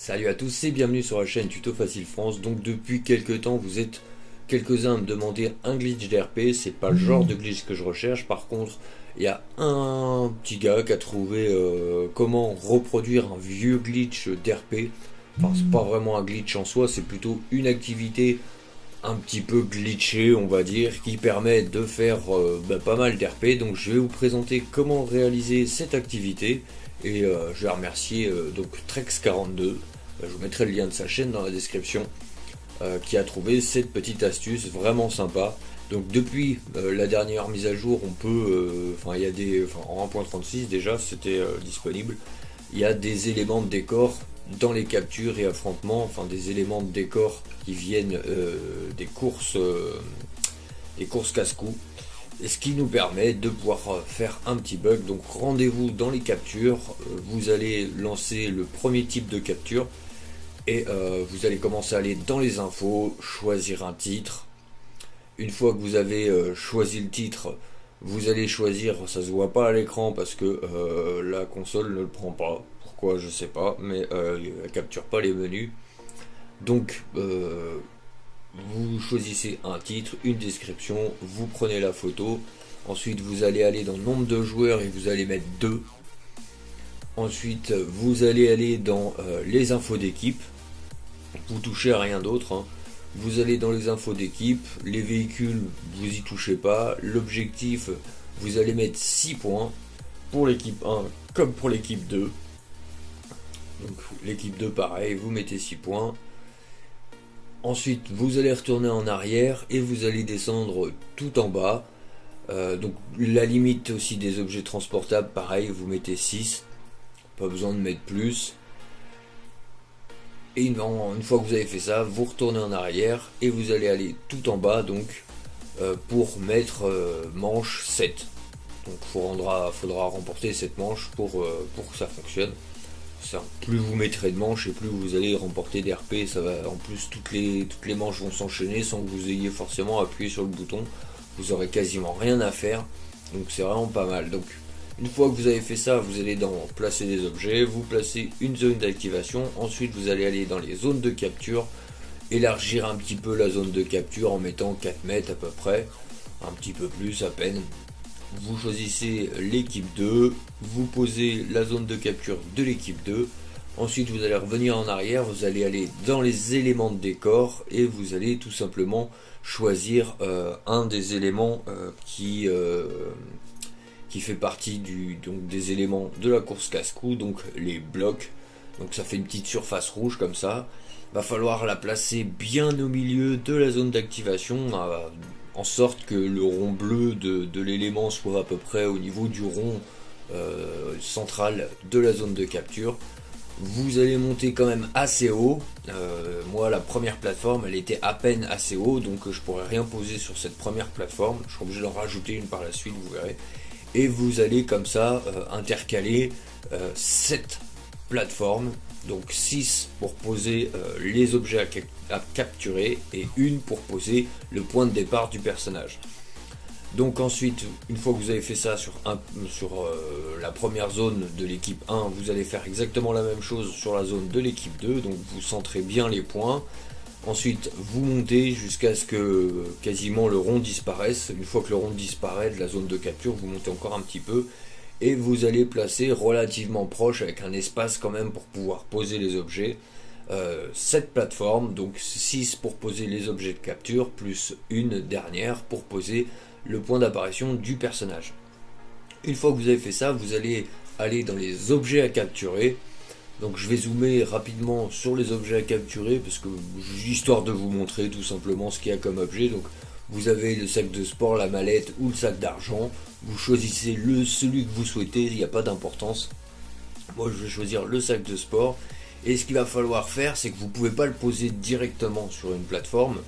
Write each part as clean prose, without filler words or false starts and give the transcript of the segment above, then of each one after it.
Salut à tous et bienvenue sur la chaîne Tuto Facile France. Donc depuis quelques temps vous êtes quelques-uns à me demander un glitch d'RP. C'est pas le genre de glitch que je recherche. Par contre il y a un petit gars qui a trouvé comment reproduire un vieux glitch d'RP. Enfin c'est pas vraiment un glitch en soi, c'est plutôt une activité un petit peu glitchée on va dire, qui permet de faire pas mal d'RP. Donc je vais vous présenter comment réaliser cette activité. Et je vais remercier donc Trex42, je vous mettrai le lien de sa chaîne dans la description, qui a trouvé cette petite astuce vraiment sympa. Donc depuis la dernière mise à jour, on peut, il y a des, en 1.36 déjà c'était disponible, il y a des éléments de décor dans les captures et affrontements, enfin des éléments de décor qui viennent des courses casse-cou. Et ce qui nous permet de pouvoir faire un petit bug. Donc rendez-vous dans les captures, vous allez lancer le premier type de capture et vous allez commencer à aller dans les infos, choisir un titre. Une fois que vous avez choisi le titre, vous allez choisir, ça se voit pas à l'écran parce que la console ne le prend pas, pourquoi je sais pas, mais elle capture pas les menus. Donc vous choisissez un titre, une description, vous prenez la photo, ensuite vous allez aller dans le nombre de joueurs et vous allez mettre 2. Ensuite vous allez aller dans les infos d'équipe, vous touchez à rien d'autre, hein. Vous allez dans les infos d'équipe, les véhicules vous y touchez pas, l'objectif vous allez mettre 6 points pour l'équipe 1 comme pour l'équipe 2. Donc l'équipe 2 pareil, vous mettez 6 points. Ensuite, vous allez retourner en arrière et vous allez descendre tout en bas. Donc la limite aussi des objets transportables, pareil, vous mettez 6. Pas besoin de mettre plus. Et une fois que vous avez fait ça, vous retournez en arrière et vous allez aller tout en bas donc pour mettre manche 7. Donc faudra remporter cette manche pour que ça fonctionne. Ça, plus vous mettrez de manches et plus vous allez remporter des RP. Ça va, en plus toutes les manches vont s'enchaîner sans que vous ayez forcément appuyé sur le bouton. Vous aurez quasiment rien à faire, donc c'est vraiment pas mal. Donc une fois que vous avez fait ça, vous allez dans placer des objets, vous placez une zone d'activation. Ensuite vous allez aller dans les zones de capture, élargir un petit peu la zone de capture en mettant 4 mètres à peu près, un petit peu plus à peine. Vous choisissez l'équipe 2, vous posez la zone de capture de l'équipe 2, ensuite vous allez revenir en arrière, vous allez aller dans les éléments de décor et vous allez tout simplement choisir un des éléments qui fait partie donc des éléments de la course casse-cou, donc les blocs. Donc ça fait une petite surface rouge comme ça. Va falloir la placer bien au milieu de la zone d'activation, en sorte que le rond bleu de l'élément soit à peu près au niveau du rond central de la zone de capture. Vous allez monter quand même assez haut. Moi la première plateforme elle était à peine assez haut, donc je pourrais rien poser sur cette première plateforme. Je serai obligé d'en rajouter une par la suite, vous verrez. Et vous allez comme ça intercaler 7 plateformes. Donc 6 pour poser les objets à capturer et une pour poser le point de départ du personnage. Donc ensuite, une fois que vous avez fait ça sur la première zone de l'équipe 1, vous allez faire exactement la même chose sur la zone de l'équipe 2. Donc vous centrez bien les points. Ensuite, vous montez jusqu'à ce que quasiment le rond disparaisse. Une fois que le rond disparaît de la zone de capture, vous montez encore un petit peu. Et vous allez placer relativement proche avec un espace quand même pour pouvoir poser les objets. 7 plateformes, donc 6 pour poser les objets de capture, plus une dernière pour poser le point d'apparition du personnage. Une fois que vous avez fait ça, vous allez aller dans les objets à capturer. Donc je vais zoomer rapidement sur les objets à capturer, parce que histoire de vous montrer tout simplement ce qu'il y a comme objet. Donc vous avez le sac de sport, la mallette ou le sac d'argent. Vous choisissez celui que vous souhaitez, il n'y a pas d'importance. Moi je vais choisir le sac de sport. Et ce qu'il va falloir faire, c'est que vous ne pouvez pas le poser directement sur une plateforme.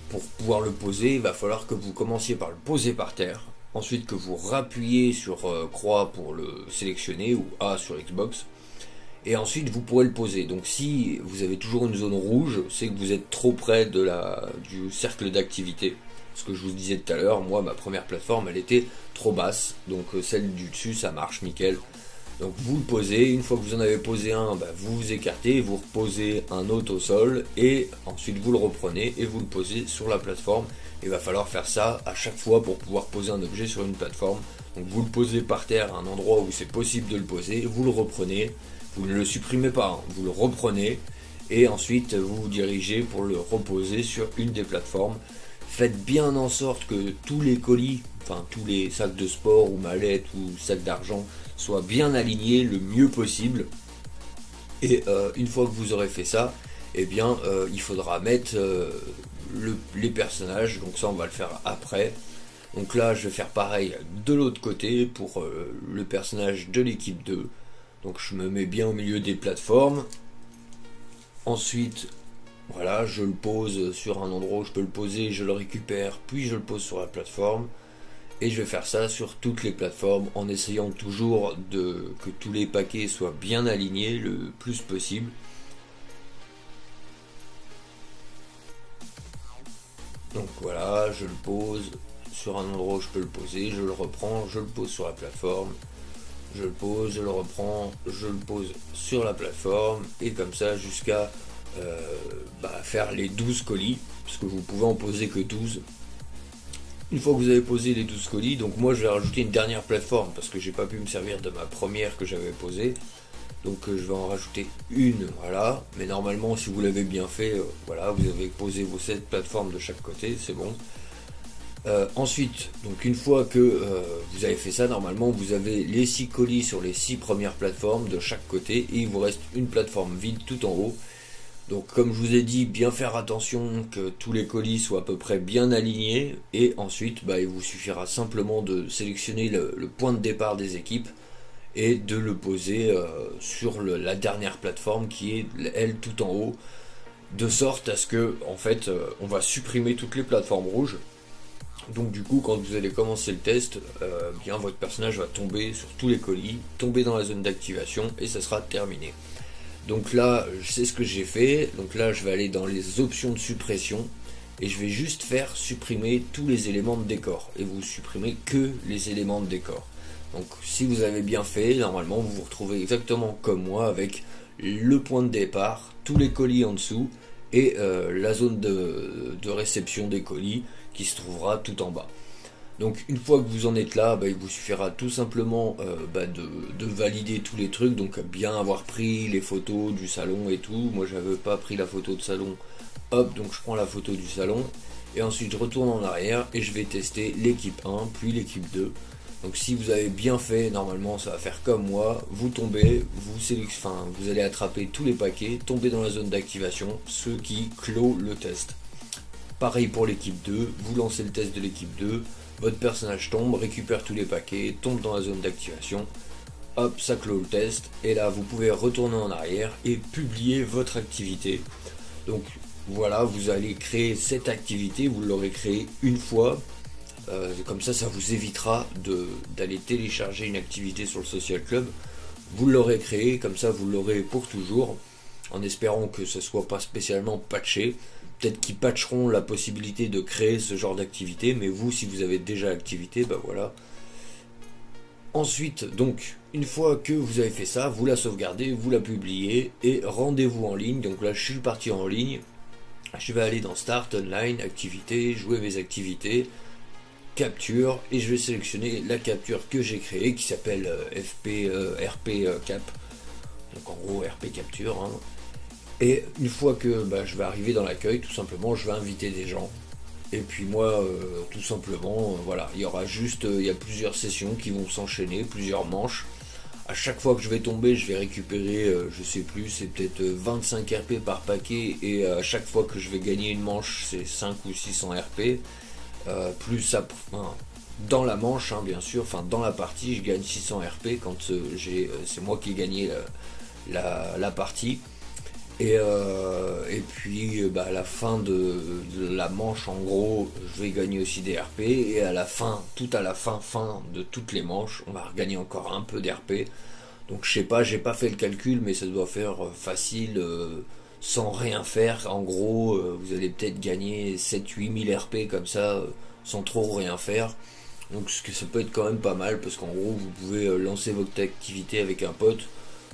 Pour pouvoir le poser, il va falloir que vous commenciez par le poser par terre. Ensuite que vous rappuyez sur croix pour le sélectionner, ou A sur Xbox. Et ensuite vous pourrez le poser. Donc si vous avez toujours une zone rouge, c'est que vous êtes trop près du cercle d'activité. Ce que je vous disais tout à l'heure, moi ma première plateforme elle était trop basse, donc celle du dessus ça marche nickel. Donc vous le posez, une fois que vous en avez posé un, vous vous écartez, vous reposez un autre au sol et ensuite vous le reprenez et vous le posez sur la plateforme. Il va falloir faire ça à chaque fois pour pouvoir poser un objet sur une plateforme. Donc vous le posez par terre à un endroit où c'est possible de le poser, vous le reprenez, vous ne le supprimez pas, hein, vous le reprenez et ensuite vous vous dirigez pour le reposer sur une des plateformes. Faites bien en sorte que tous les colis, enfin tous les sacs de sport ou mallettes ou sacs d'argent soient bien alignés le mieux possible. Et une fois que vous aurez fait ça, eh bien il faudra mettre les personnages, donc ça on va le faire après. Donc là je vais faire pareil de l'autre côté pour le personnage de l'équipe 2. Donc je me mets bien au milieu des plateformes. Ensuite, voilà, je le pose sur un endroit où je peux le poser, je le récupère, puis je le pose sur la plateforme. Et je vais faire ça sur toutes les plateformes en essayant toujours que tous les paquets soient bien alignés le plus possible. Donc voilà, je le pose sur un endroit où je peux le poser, je le reprends, je le pose sur la plateforme. Je le pose, je le reprends, je le pose sur la plateforme et comme ça jusqu'à faire les 12 colis, parce que vous pouvez en poser que 12. Une fois que vous avez posé les 12 colis, donc moi je vais rajouter une dernière plateforme parce que j'ai pas pu me servir de ma première que j'avais posée. Donc je vais en rajouter une, voilà. Mais normalement si vous l'avez bien fait, voilà, vous avez posé vos 7 plateformes de chaque côté, c'est bon. Ensuite, donc une fois que vous avez fait ça, normalement vous avez les 6 colis sur les 6 premières plateformes de chaque côté et il vous reste une plateforme vide tout en haut. Donc comme je vous ai dit, bien faire attention que tous les colis soient à peu près bien alignés et ensuite il vous suffira simplement de sélectionner le point de départ des équipes et de le poser sur la dernière plateforme qui est elle tout en haut, de sorte à ce que en fait on va supprimer toutes les plateformes rouges. Donc du coup quand vous allez commencer le test, bien votre personnage va tomber sur tous les colis, tomber dans la zone d'activation et ça sera terminé. Donc là je sais ce que j'ai fait, donc là je vais aller dans les options de suppression et je vais juste faire supprimer tous les éléments de décor et vous supprimez que les éléments de décor. Donc si vous avez bien fait, normalement vous vous retrouvez exactement comme moi avec le point de départ, tous les colis en dessous et la zone de réception des colis qui se trouvera tout en bas. Donc une fois que vous en êtes là, il vous suffira tout simplement de valider tous les trucs, donc bien avoir pris les photos du salon et tout. Moi j'avais pas pris la photo de salon, hop, donc je prends la photo du salon et ensuite je retourne en arrière et je vais tester l'équipe 1 puis l'équipe 2. Donc si vous avez bien fait, normalement ça va faire comme moi, vous tombez, vous allez attraper tous les paquets, tomber dans la zone d'activation, ce qui clôt le test. Pareil pour l'équipe 2, vous lancez le test de l'équipe 2, votre personnage tombe, récupère tous les paquets, tombe dans la zone d'activation, hop, ça clôt le test, et là vous pouvez retourner en arrière et publier votre activité. Donc voilà, vous allez créer cette activité, vous l'aurez créée une fois, comme ça vous évitera d'aller télécharger une activité sur le Social Club. Vous l'aurez créée, comme ça vous l'aurez pour toujours, en espérant que ce soit pas spécialement patché. Peut-être qu'ils patcheront la possibilité de créer ce genre d'activité, mais vous, si vous avez déjà l'activité, voilà. Ensuite, donc, une fois que vous avez fait ça, vous la sauvegardez, vous la publiez, et rendez-vous en ligne. Donc là, je suis parti en ligne. Je vais aller dans Start, Online, Activités, Jouer mes activités, Capture, et je vais sélectionner la capture que j'ai créée, qui s'appelle RP Cap. Donc en gros, RP Capture, hein. Et une fois que je vais arriver dans l'accueil, tout simplement, je vais inviter des gens. Et puis moi, tout simplement, voilà, il y a plusieurs sessions qui vont s'enchaîner, plusieurs manches. À chaque fois que je vais tomber, je vais récupérer, je sais plus, c'est peut-être 25 RP par paquet. Et à chaque fois que je vais gagner une manche, c'est 5 ou 600 RP. Plus ça, dans la manche, hein, bien sûr, dans la partie, je gagne 600 RP quand c'est moi qui ai gagné la partie. Et puis à la fin de la manche, en gros, je vais gagner aussi des RP. Et à la fin, fin de toutes les manches, on va regagner encore un peu d'RP. Donc je sais pas, j'ai pas fait le calcul, mais ça doit faire facile, sans rien faire. En gros, vous allez peut-être gagner 7-8 000 RP comme ça, sans trop rien faire. Donc ça peut être quand même pas mal parce qu'en gros vous pouvez lancer votre activité avec un pote,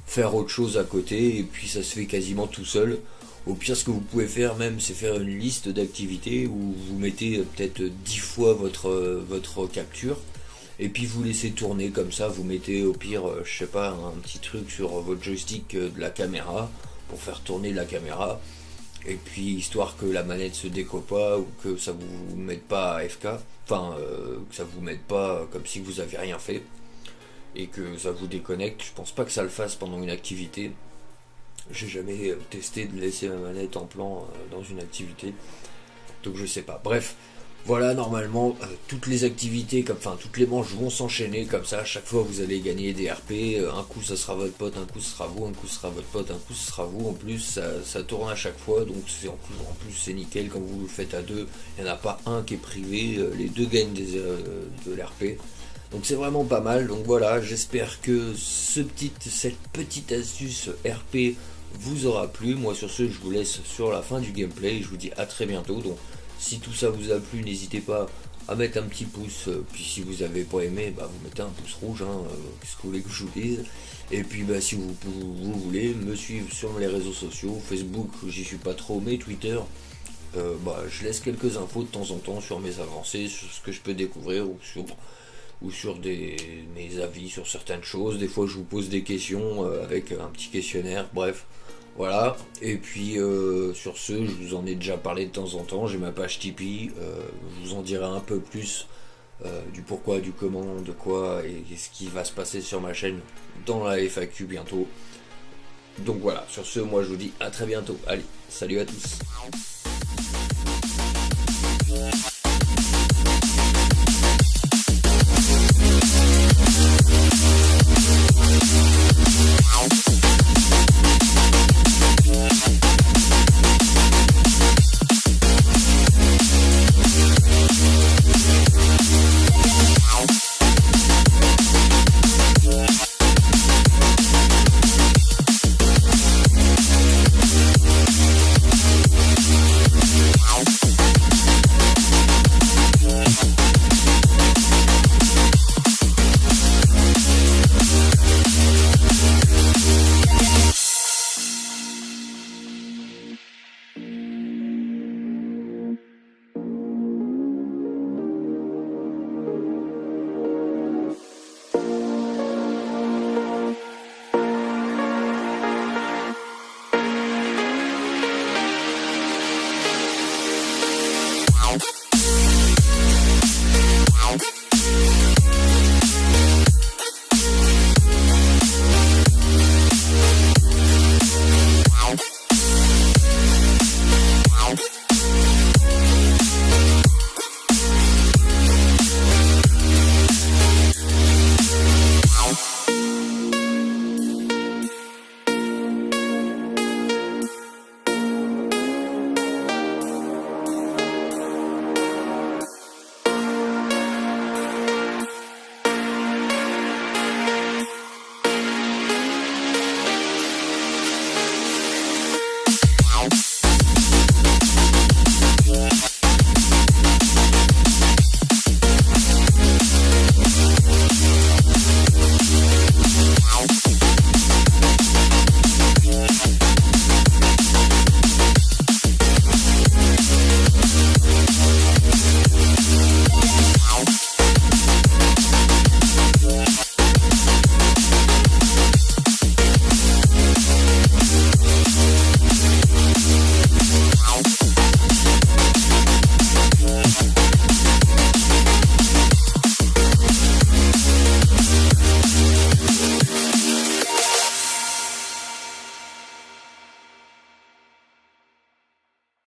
faire autre chose à côté et puis ça se fait quasiment tout seul. Au pire ce que vous pouvez faire même c'est faire une liste d'activités où vous mettez peut-être 10 fois votre capture et puis vous laissez tourner comme ça, vous mettez au pire je sais pas un petit truc sur votre joystick de la caméra pour faire tourner la caméra et puis histoire que la manette se décolle pas ou que ça vous mette pas à FK, enfin que ça vous mette pas comme si vous avez rien fait et que ça vous déconnecte. Je pense pas que ça le fasse pendant une activité. J'ai jamais testé de laisser ma manette en plan dans une activité, donc je sais pas. Bref, voilà, normalement toutes les activités, enfin toutes les manches vont s'enchaîner comme ça. À chaque fois vous allez gagner des RP. Un coup ça sera votre pote, un coup ce sera vous, un coup ce sera votre pote, un coup ce sera vous. En plus ça tourne à chaque fois, donc c'est en plus c'est nickel quand vous le faites à deux. Il n'y en a pas un qui est privé, les deux gagnent de l'RP. Donc c'est vraiment pas mal. Donc voilà, j'espère que cette petite astuce RP vous aura plu. Moi sur ce je vous laisse sur la fin du gameplay. Je vous dis à très bientôt. Donc si tout ça vous a plu, n'hésitez pas à mettre un petit pouce. Puis si vous avez pas aimé, bah, vous mettez un pouce rouge. Qu'est-ce que vous voulez que je vous dise? Et puis bah, si vous voulez me suivre sur les réseaux sociaux, Facebook j'y suis pas trop, mais Twitter, je laisse quelques infos de temps en temps sur mes avancées, sur ce que je peux découvrir ou sur mes avis sur certaines choses. Des fois je vous pose des questions avec un petit questionnaire, bref. Voilà, et puis sur ce, je vous en ai déjà parlé de temps en temps, j'ai ma page Tipeee, je vous en dirai un peu plus du pourquoi, du comment, de quoi et ce qui va se passer sur ma chaîne dans la FAQ bientôt. Donc voilà, sur ce, moi je vous dis à très bientôt. Allez, salut à tous.